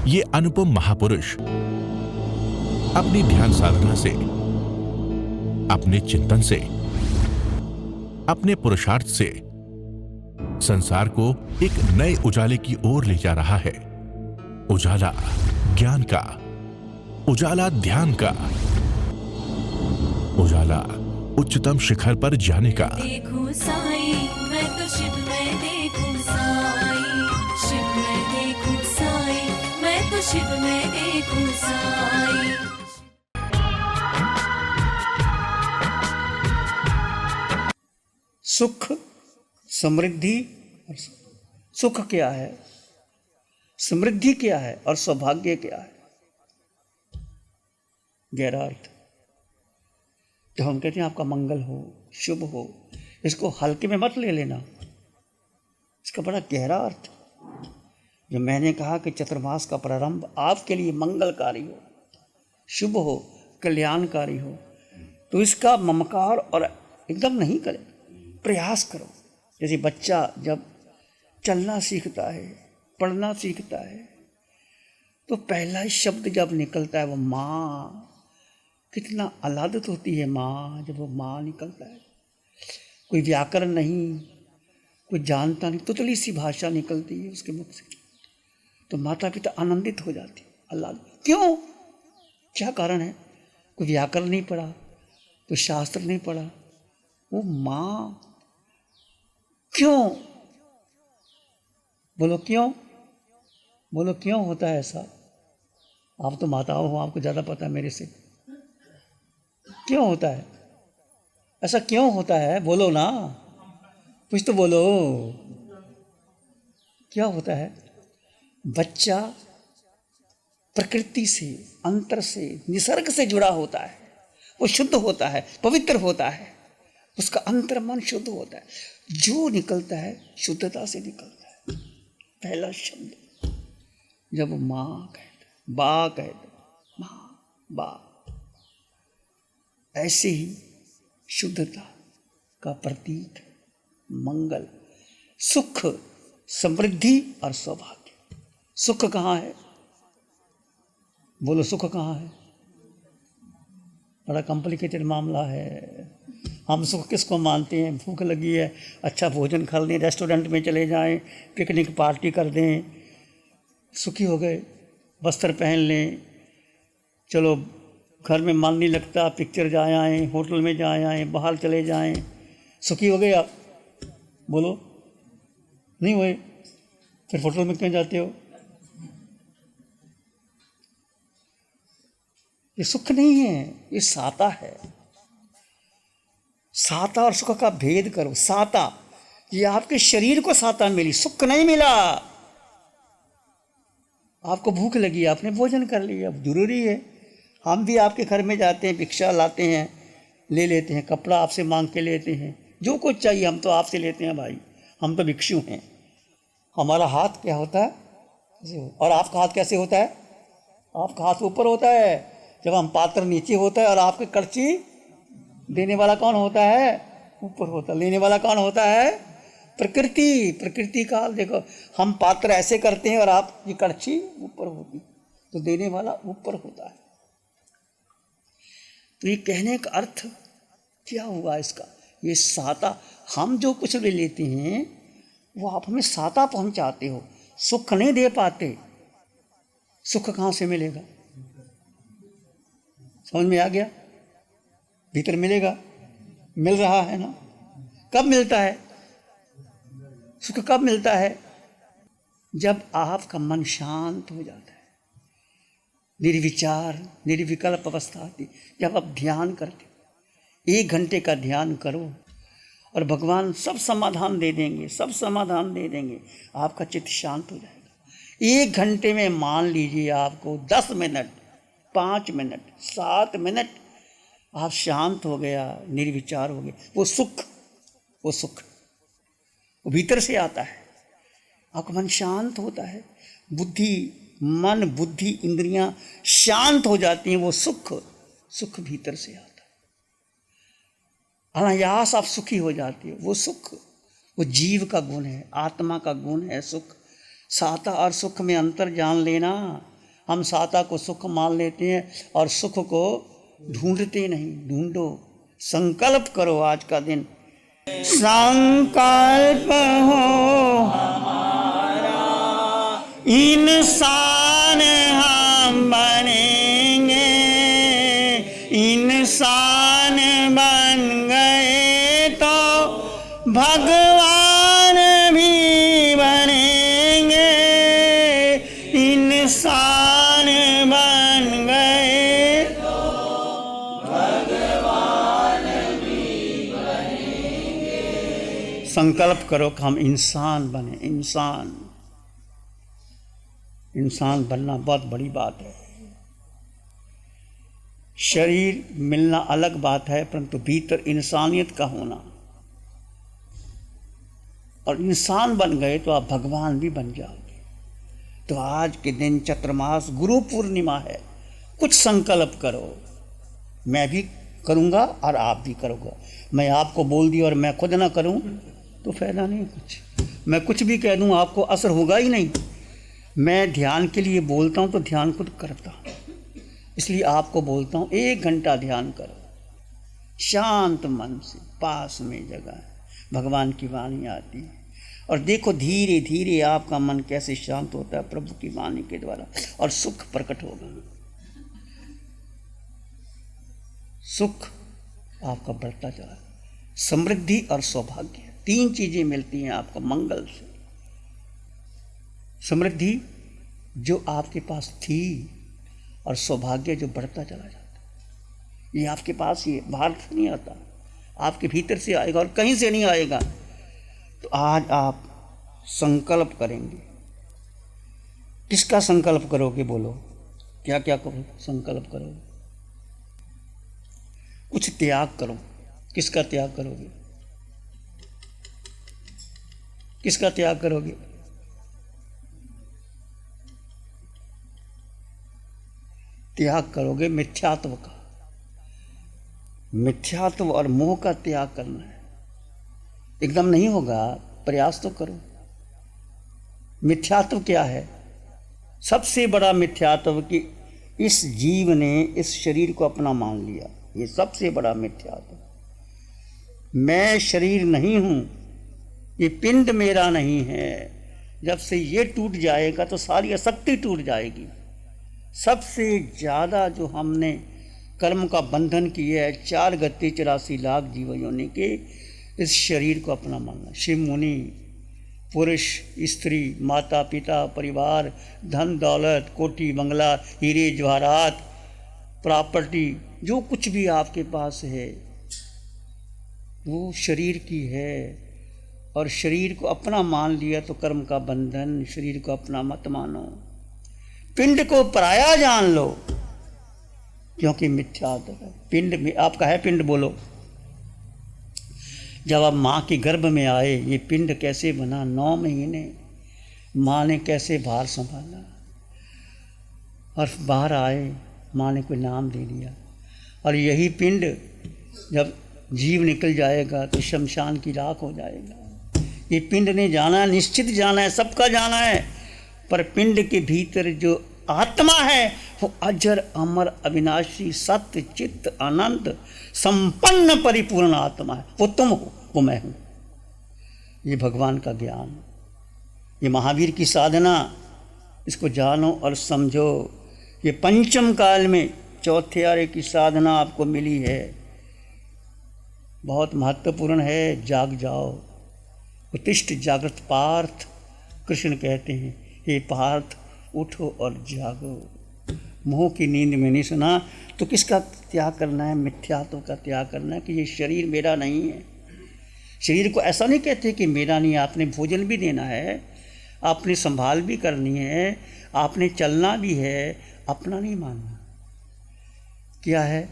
ये अनुपम महापुरुष अपनी ध्यान साधना से, अपने चिंतन से, अपने पुरुषार्थ से संसार को एक नए उजाले की ओर ले जा रहा है। उजाला ज्ञान का, उजाला ध्यान का, उजाला उच्चतम शिखर पर जाने का। देखूं साई, मैं तो शिव में देखूं साई, शिव में देखूं साई, मैं तो शिव में देखूं साई। सुख, समृद्धि, सुख क्या है, समृद्धि क्या है और सौभाग्य क्या है? गहरा अर्थ। जब हम कहते हैं आपका मंगल हो, शुभ हो, इसको हल्के में मत ले लेना, इसका बड़ा गहरा अर्थ। जो मैंने कहा कि चतुर्मास का प्रारंभ आपके लिए मंगलकारी हो, शुभ हो, कल्याणकारी हो, तो इसका ममकार और एकदम नहीं करें, प्रयास करो। जैसे बच्चा जब चलना सीखता है, पढ़ना सीखता है, तो पहला शब्द जब निकलता है वो माँ, कितना आह्लादित होती है माँ जब वो माँ निकलता है। कोई व्याकरण नहीं, कोई जानता नहीं, तुतली सी भाषा निकलती है उसके मुख से, तो माता पिता आनंदित हो जाती है, आह्लादित। क्यों? क्या कारण है? कोई व्याकरण नहीं पढ़ा, कोई शास्त्र नहीं पढ़ा, वो माँ। क्यों? बोलो क्यों? बोलो क्यों होता है ऐसा? आप तो माताओं हो, आपको ज़्यादा पता है मेरे से। क्यों होता है ऐसा? क्यों होता है? बोलो ना, कुछ तो बोलो। क्या होता है? बच्चा प्रकृति से, अंतर से, निसर्ग से जुड़ा होता है, वो शुद्ध होता है, पवित्र होता है, उसका अंतर मन शुद्ध होता है। जो निकलता है शुद्धता से निकलता है। पहला शब्द जब माँ कहता, बा कहता, माँ, बा, ऐसे ही शुद्धता का प्रतीक मंगल, सुख, समृद्धि और सौभाग्य। सुख कहाँ है? बोलो सुख कहाँ है? बड़ा कॉम्प्लिकेटेड मामला है। हम सुख किसको मानते हैं? भूख लगी है, अच्छा भोजन खा लें, रेस्टोरेंट में चले जाएं, पिकनिक पार्टी कर दें, सुखी हो गए। वस्त्र पहन लें, चलो घर में मन नहीं लगता, पिक्चर जा आए, होटल में जा आए, बाहर चले जाएं, सुखी हो गए आप? बोलो नहीं हुए? फिर होटल में क्यों जाते हो? ये सुख नहीं है, ये साता है। साता और सुख का भेद करो। साता, ये आपके शरीर को साता मिली, सुख नहीं मिला। आपको भूख लगी, आपने भोजन कर लिया, जरूरी है। हम भी आपके घर में जाते हैं, भिक्षा लाते हैं, ले लेते हैं, कपड़ा आपसे मांग के लेते हैं, जो कुछ चाहिए हम तो आपसे लेते हैं भाई, हम तो भिक्षु हैं। हमारा हाथ क्या होता है और आपका हाथ कैसे होता है? आपका हाथ ऊपर होता है जब हम पात्र नीचे होता है, और आपके कड़छी देने वाला कौन होता है? ऊपर होता है। लेने वाला कौन होता है? प्रकृति। प्रकृति का देखो, हम पात्र ऐसे करते हैं और आप ये कड़छी ऊपर होती, तो देने वाला ऊपर होता है। तो ये कहने का अर्थ क्या हुआ इसका? ये साता, हम जो कुछ भी लेते हैं वो आप हमें साता पहुंचाते हो, सुख नहीं दे पाते। सुख कहाँ से मिलेगा? समझ में आ गया? भीतर मिलेगा, मिल रहा है ना? कब मिलता है सुख? कब मिलता है? जब आपका मन शांत हो जाता है, निर्विचार, निर्विकल्प अवस्था आती। जब आप ध्यान करते, 1 घंटे का ध्यान करो और भगवान सब समाधान दे देंगे, सब समाधान दे देंगे। आपका चित्त शांत हो जाएगा। 1 घंटे में मान लीजिए आपको 10 मिनट, 5 मिनट, 7 मिनट आप शांत हो गया, निर्विचार हो गया। वो सुख, वो सुख वो भीतर से आता है। आपका मन शांत होता है, बुद्धि, मन, बुद्धि, इंद्रियां शांत हो जाती हैं। वो सुख, सुख भीतर से आता है। अनायास आप सुखी हो जाती है। वो सुख, वो जीव का गुण है, आत्मा का गुण है सुख। साता और सुख में अंतर जान लेना। हम साता को सुख मान लेते हैं और सुख को ढूंढते नहीं। ढूंढो, संकल्प करो आज का दिन। संकल्प हो इंसान हम बनेंगे, इंसान बन गए तो भगवान भी बनेंगे, इंसान बन गए तो भगवान भी बनेंगे। संकल्प करो कि हम इंसान बने। इंसान बनना बहुत बड़ी बात है। शरीर मिलना अलग बात है, परंतु भीतर इंसानियत का होना, और इंसान बन गए तो आप भगवान भी बन जाओगे। तो आज के दिन चतुर्मास गुरु पूर्णिमा है, कुछ संकल्प करो। मैं भी करूँगा और आप भी करोगे। मैं आपको बोल दिया और मैं खुद ना करूँ तो फायदा नहीं कुछ। मैं कुछ भी कह दूँ आपको असर होगा ही नहीं। मैं ध्यान के लिए बोलता हूँ तो ध्यान खुद करता हूँ, इसलिए आपको बोलता हूँ 1 घंटा ध्यान करो शांत मन से। पास में जगह है, भगवान की वाणी आती है, और देखो धीरे धीरे आपका मन कैसे शांत होता है प्रभु की वाणी के द्वारा, और सुख प्रकट होगा। सुख आपका बढ़ता चला, समृद्धि और सौभाग्य, 3 चीजें मिलती हैं आपको मंगल से। समृद्धि जो आपके पास थी, और सौभाग्य जो बढ़ता चला जाता, ये आपके पास ही है, बाहर से नहीं आता, आपके भीतर से आएगा और कहीं से नहीं आएगा। तो आज आप संकल्प करेंगे। किसका संकल्प करोगे? बोलो, क्या क्या करो? संकल्प करो, कुछ त्याग करो। किसका त्याग करोगे? किसका त्याग करोगे? त्याग करोगे मिथ्यात्व का। मिथ्यात्व और मोह का त्याग करना है। एकदम नहीं होगा, प्रयास तो करो। मिथ्यात्व क्या है? सबसे बड़ा मिथ्यात्व कि इस जीव ने इस शरीर को अपना मान लिया, ये सबसे बड़ा मिथ्यात्व। मैं शरीर नहीं हूँ, ये पिंड मेरा नहीं है। जब से ये टूट जाएगा तो सारी आसक्ति टूट जाएगी। सबसे ज़्यादा जो हमने कर्म का बंधन किया है 4 गति 84 लाख जीव योनि के, इस शरीर को अपना मानना। शिव मुनि, पुरुष, स्त्री, माता पिता, परिवार, धन दौलत, कोठी बंगला, हीरे जवाहरात, प्रॉपर्टी, जो कुछ भी आपके पास है वो शरीर की है। और शरीर को अपना मान लिया तो कर्म का बंधन। शरीर को अपना मत मानो, पिंड को पराया जान लो, क्योंकि मिथ्यात्व है। पिंड में आपका है पिंड, बोलो। जब आप माँ के गर्भ में आए, ये पिंड कैसे बना? 9 महीने माँ ने कैसे भार संभाला, और बाहर आए माँ ने कोई नाम दे दिया। और यही पिंड जब जीव निकल जाएगा तो शमशान की राख हो जाएगा। ये पिंड ने जाना है, निश्चित जाना है, सबका जाना है, पर पिंड के भीतर जो आत्मा है वो अजर अमर अविनाशी सत्य चित्त आनंद संपन्न परिपूर्ण आत्मा है। वो तुम हो, वो मैं हूँ। ये भगवान का ज्ञान, ये महावीर की साधना, इसको जानो और समझो। ये पंचम काल में 4थे आरे की साधना आपको मिली है, बहुत महत्वपूर्ण है। जाग जाओ, उत्तिष्ठ जागृत पार्थ, कृष्ण कहते हैं, हे पार्थ उठो और जागो। मोह की नींद में नहीं सुना तो किसका त्याग करना है? मिथ्यात्व का त्याग करना है कि ये शरीर मेरा नहीं है। शरीर को ऐसा नहीं कहते कि मेरा नहीं, आपने भोजन भी देना है, आपने संभाल भी करनी है, आपने चलना भी है, अपना नहीं मानना। क्या है?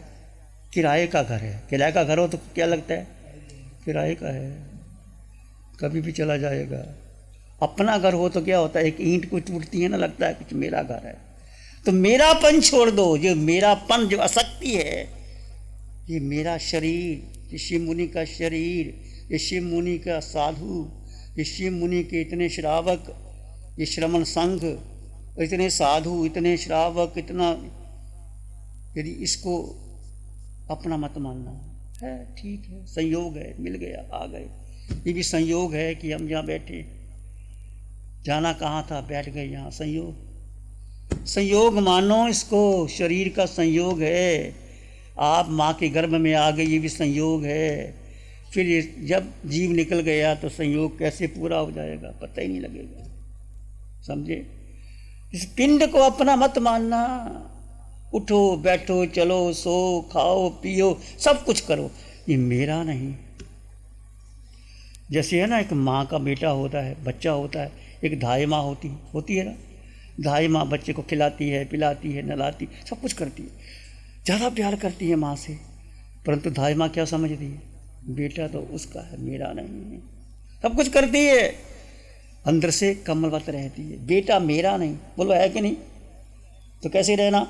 किराए का घर है। किराए का घर हो तो क्या लगता है? किराए का है, कभी भी चला जाएगा। अपना घर हो तो क्या होता है? एक ईंट को टूटती है ना, लगता है कुछ मेरा घर है। तो मेरापन छोड़ दो। जो मेरापन, जो आसक्ति है, ये मेरा शरीर, ये शिव मुनि का शरीर, ये शिव मुनि का साधु, ये शिव मुनि के इतने श्रावक, ये श्रमण संघ, इतने साधु, इतने श्रावक, इतना, यदि इसको अपना मत मानना है, ठीक है, संयोग है, मिल गया, आ गए। ये भी संयोग है कि हम यहाँ बैठे, जाना कहाँ था, बैठ गए यहाँ, संयोग मानो इसको, शरीर का संयोग है। आप माँ के गर्भ में आ गए, ये भी संयोग है। फिर ये जब जीव निकल गया तो संयोग कैसे पूरा हो जाएगा, पता ही नहीं लगेगा, समझे। इस पिंड को अपना मत मानना। उठो बैठो चलो सो खाओ पियो सब कुछ करो, ये मेरा नहीं। जैसे है ना, एक माँ का बेटा होता है, बच्चा होता है, एक धाई माँ होती है ना। धाई माँ बच्चे को खिलाती है, पिलाती है, नहलाती, सब कुछ करती है, ज़्यादा प्यार करती है माँ से। परंतु धाई माँ क्या समझती है, बेटा तो उसका है, मेरा नहीं है। सब कुछ करती है, अंदर से कमलवत रहती है, बेटा मेरा नहीं। बोलो है कि नहीं? तो कैसे रहना?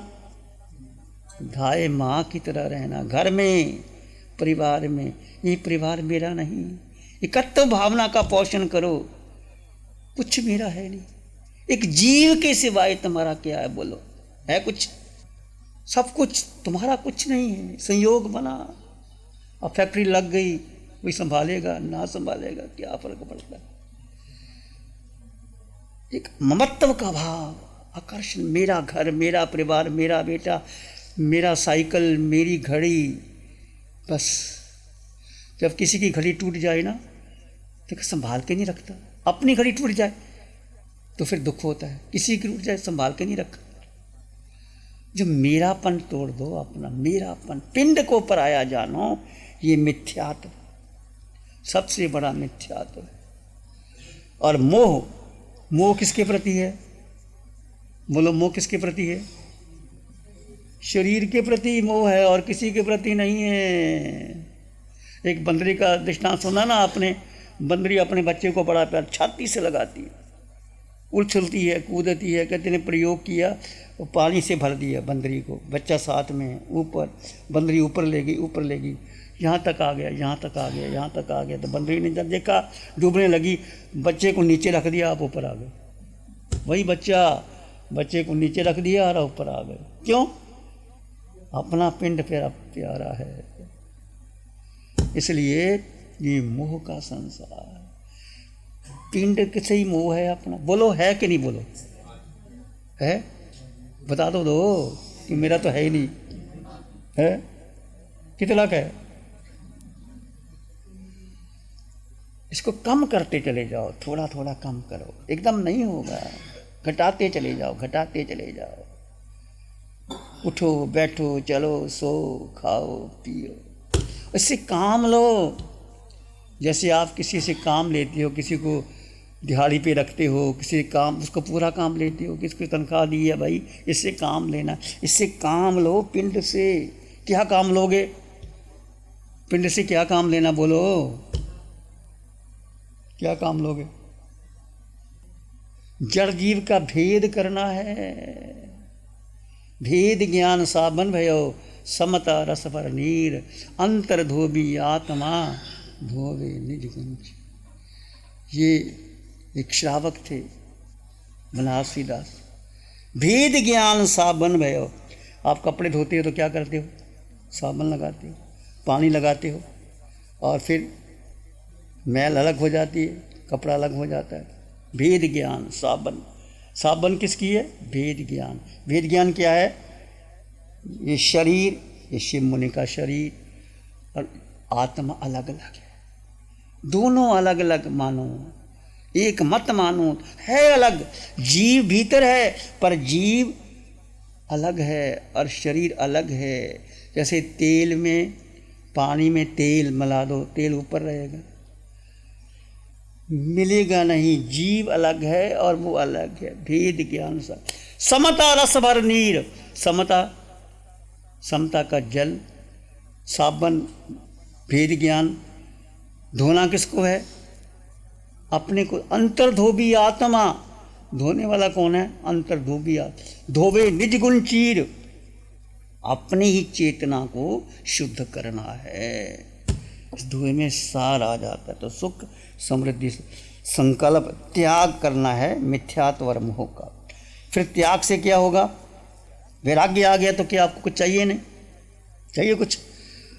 धाय माँ की तरह रहना, घर में, परिवार में। ये परिवार मेरा नहीं, एकत्व भावना का पोषण करो। कुछ मेरा है नहीं, एक जीव के सिवाय तुम्हारा क्या है? बोलो है कुछ? सब कुछ तुम्हारा, कुछ नहीं है। संयोग बना, अब फैक्ट्री लग गई, कोई संभालेगा ना संभालेगा, क्या फर्क पड़ता है। एक ममत्व का भाव, आकर्षण, मेरा घर, मेरा परिवार, मेरा बेटा, मेरा साइकिल, मेरी घड़ी। बस जब किसी की घड़ी टूट जाए ना तो संभाल के नहीं रखता। अपनी घड़ी टूट जाए तो फिर दुख होता है, किसी की टूट जाए संभाल के नहीं रखा। जो मेरापन तोड़ दो, अपना मेरापन, पिंड को पराया जानो, ये मिथ्यात्व, सबसे बड़ा मिथ्यात्व है। और मोह, मोह किसके प्रति है? बोलो मोह किसके प्रति है? शरीर के प्रति मोह है और किसी के प्रति नहीं है। एक बंदरी का दृष्टांत सुना ना आपने। बंदरी अपने बच्चे को बड़ा प्यार छाती से लगाती है, उछलती है, कूदती है। कहते ने प्रयोग किया, वो पानी से भर दिया बंदरी को, बच्चा साथ में, ऊपर बंदरी ऊपर ले गई, ऊपर ले गई, यहाँ तक आ गया, यहाँ तक आ गया, यहाँ तक आ गया। तो बंदरी ने जब देखा डूबने लगी, बच्चे को नीचे रख दिया, आप ऊपर आ गए। वही बच्चा बच्चे को नीचे रख दिया और ऊपर आ गए। क्यों? अपना पिंड प्यारा है। इसलिए ये मोह का संसार, पिंड किसे ही मोह है अपना। बोलो है कि नहीं? बोलो है? बता दो कि मेरा तो है ही नहीं है। कितना है? इसको कम करते चले जाओ, थोड़ा थोड़ा कम करो, एकदम नहीं होगा। घटाते चले जाओ, घटाते चले जाओ। उठो बैठो चलो सो खाओ पियो, इससे काम लो। जैसे आप किसी से काम लेते हो, किसी को दिहाड़ी पे रखते हो, किसी काम, उसको पूरा काम लेते हो, किसको तनख्वाह दी है भाई, इससे काम लेना, इससे काम लो। पिंड से क्या काम लोगे? पिंड से क्या काम लेना? बोलो क्या काम लोगे? जड़ जीव का भेद करना है। भेद ज्ञान साबन भयो, समता रस पर नीर, अंतर धोबी आत्मा धोवे निज गुंज। ये एक श्रावक थे बनारसी दास। भेद ज्ञान साबन भयो। आप कपड़े धोते हो तो क्या करते हो? साबन लगाते हो, पानी लगाते हो, और फिर मैल अलग हो जाती है, कपड़ा अलग हो जाता है। भेद ज्ञान साबन, साबन किसकी है? भेद ज्ञान। भेद ज्ञान क्या है? ये शरीर, ये शिव मुनि का शरीर और आत्मा अलग अलग है। दोनों अलग अलग मानो, एक मत मानो। है अलग, जीव भीतर है पर जीव अलग है और शरीर अलग है। जैसे तेल में, पानी में तेल मिला दो, तेल ऊपर रहेगा, मिलेगा नहीं। जीव अलग है और वो अलग है। भेद ज्ञान सा समता रस भर नीर। समता, समता का जल, साबन, भेद ज्ञान। धोना किसको है? अपने को। अंतर्धोबी आत्मा, धोने वाला कौन है? अंतर्धोबी आत्मा। धोवे निज गुण चीर, अपनी ही चेतना को शुद्ध करना है। इस धुएं में सार आ जाता है। तो सुख समृद्धि, संकल्प, त्याग करना है मिथ्यात्व और मोह का। फिर त्याग से क्या होगा? वैराग्य आ गया तो क्या आपको कुछ चाहिए? नहीं चाहिए कुछ।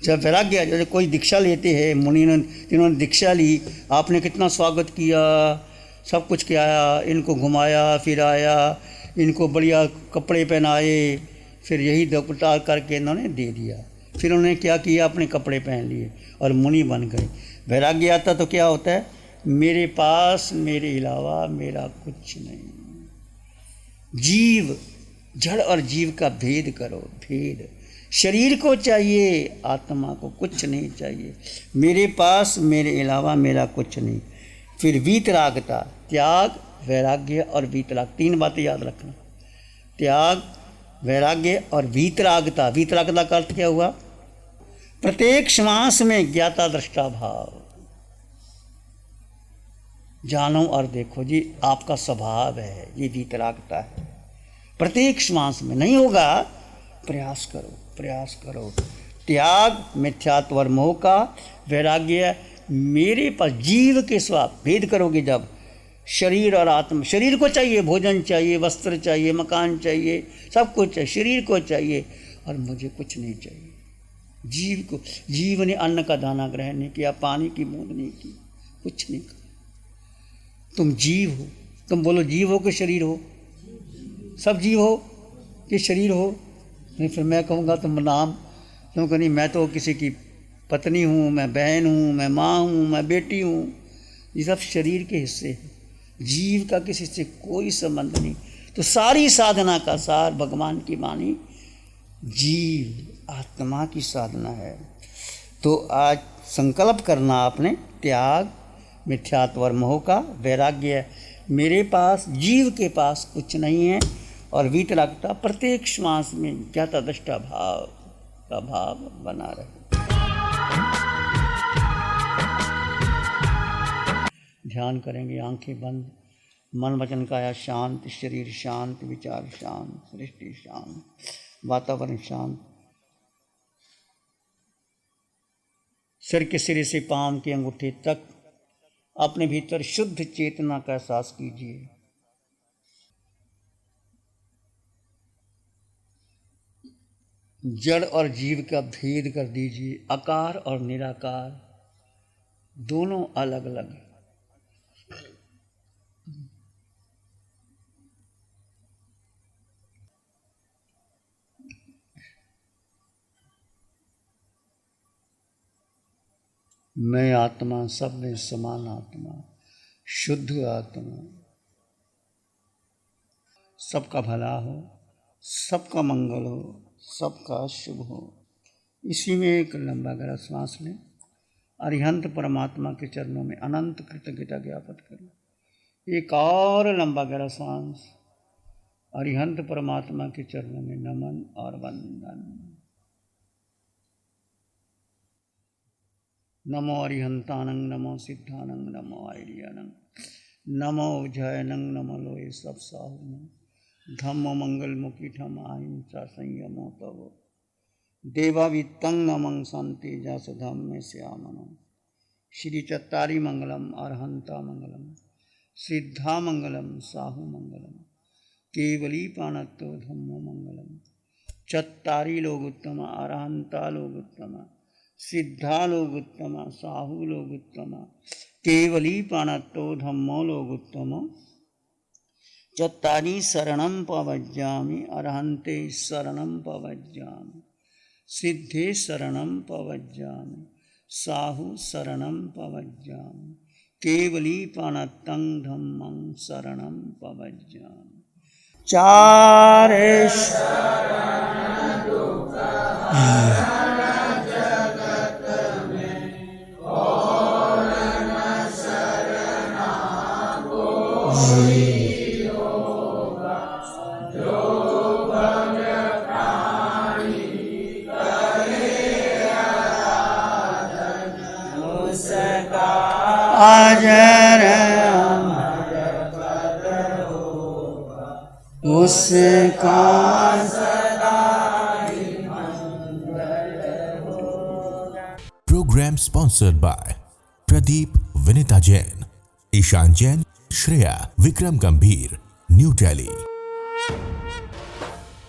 जब वैराग्य, जैसे कोई दीक्षा लेते हैं, मुनि ने जिन्होंने दीक्षा ली, आपने कितना स्वागत किया, सब कुछ किया, इनको घुमाया फिराया, इनको बढ़िया कपड़े पहनाए, फिर यही उतार करके इन्होंने दे दिया। फिर उन्होंने क्या किया? अपने कपड़े पहन लिए और मुनि बन गए। वैराग्य आता तो क्या होता है? मेरे पास मेरे अलावा मेरा कुछ नहीं। जीव, जड़ और जीव का भेद करो, भेद। शरीर को चाहिए, आत्मा को कुछ नहीं चाहिए। मेरे पास मेरे अलावा मेरा कुछ नहीं। फिर वीतरागता, त्याग, वैराग्य और वीतराग, 3 बातें याद रखना। त्याग, वैराग्य और वीतरागता। वीतरागता का अर्थ क्या हुआ? प्रत्येक श्वास में ज्ञाता दृष्टा भाव। जानो और देखो जी, आपका स्वभाव है, ये वीतरागता है। प्रत्येक श्वास में नहीं होगा, प्रयास करो, प्रयास करो। त्याग मिथ्यात्व और मोह का, वैराग्य मेरे पास जीव के स्वभाव। भेद करोगे जब शरीर और आत्मा। शरीर को चाहिए, भोजन चाहिए, वस्त्र चाहिए, मकान चाहिए, सब कुछ चाहिए, शरीर को चाहिए, और मुझे कुछ नहीं चाहिए। जीव को, जीव ने अन्न का दाना ग्रहण नहीं किया, पानी की बूंद नहीं की, कुछ नहीं किया। तुम जीव हो। तुम बोलो जीव हो कि शरीर हो? सब जीव हो कि शरीर हो? नहीं, फिर मैं कहूँगा तुम नाम, तुम कहो नहीं मैं तो किसी की पत्नी हूँ, मैं बहन हूँ, मैं माँ हूँ, मैं बेटी हूँ। ये सब शरीर के हिस्से हैं, जीव का किसी से कोई संबंध नहीं। तो सारी साधना का सार भगवान की वाणी जीव आत्मा की साधना है। तो आज संकल्प करना आपने, त्याग मिथ्यात्व और मोह का, वैराग्य मेरे पास, जीव के पास कुछ नहीं है, और वीतरागता प्रत्येक श्वास में ज्ञाता दृष्टा भाव का भाव बना रहे। ध्यान करेंगे, आंखें बंद, मन वचन काया शांत, शरीर शांत, विचार शांत, सृष्टि शांत, वातावरण शांत। सिर के सिरे से पांव के अंगूठे तक अपने भीतर शुद्ध चेतना का एहसास कीजिए। जड़ और जीव का भेद कर दीजिए। आकार और निराकार दोनों अलग अलग हैं। मैं आत्मा, सब में समान आत्मा, शुद्ध आत्मा। सबका भला हो, सबका मंगल हो, सबका शुभ हो। इसी में एक लंबा गहरा श्वास लें। अरिहंत परमात्मा के चरणों में अनंत कृतज्ञता ज्ञापित करें। एक और लंबा गहरा श्वास। अरिहंत परमात्मा के चरणों में नमन और वंदन। नमो अरिहंतानंग, नमो सिद्धानंग, नमो आर्यानंग, नमो जयनंग, नमो लोए सब साहुनंग, धम्मो मंगल मुखी ठम अहिंसा संयमो तव, देवावित्तं नमं शांति जस धम्मे श्यामनम। श्री चत्तारी मंगलम, अरहंता मंगलम, सिद्धा मंगलम, साहु मंगलम, केवली पाणत्तो धम्मो मंगलम। चत्तारी लोग उत्तम, अरहंता लोग उत्तम, सिद्धा लोग उत्तम, साहु लोग उत्तम, केवली पाणत्तो धम्मो लोग उत्तम। चत्तारी शरणं पवज्जामि, अरहन्ते शरणं पवज्जामि, सिद्धे शरणं पवज्जामि, साहु शरणं पवज्जामि, केवली पाणत्तं धम्मं शरणं पवज्जामि। चारे अजर उसका Program sponsored by Pradeep, Vinita Jain, Ishan Jain, Shreya, Vikram Gambhir, New Delhi.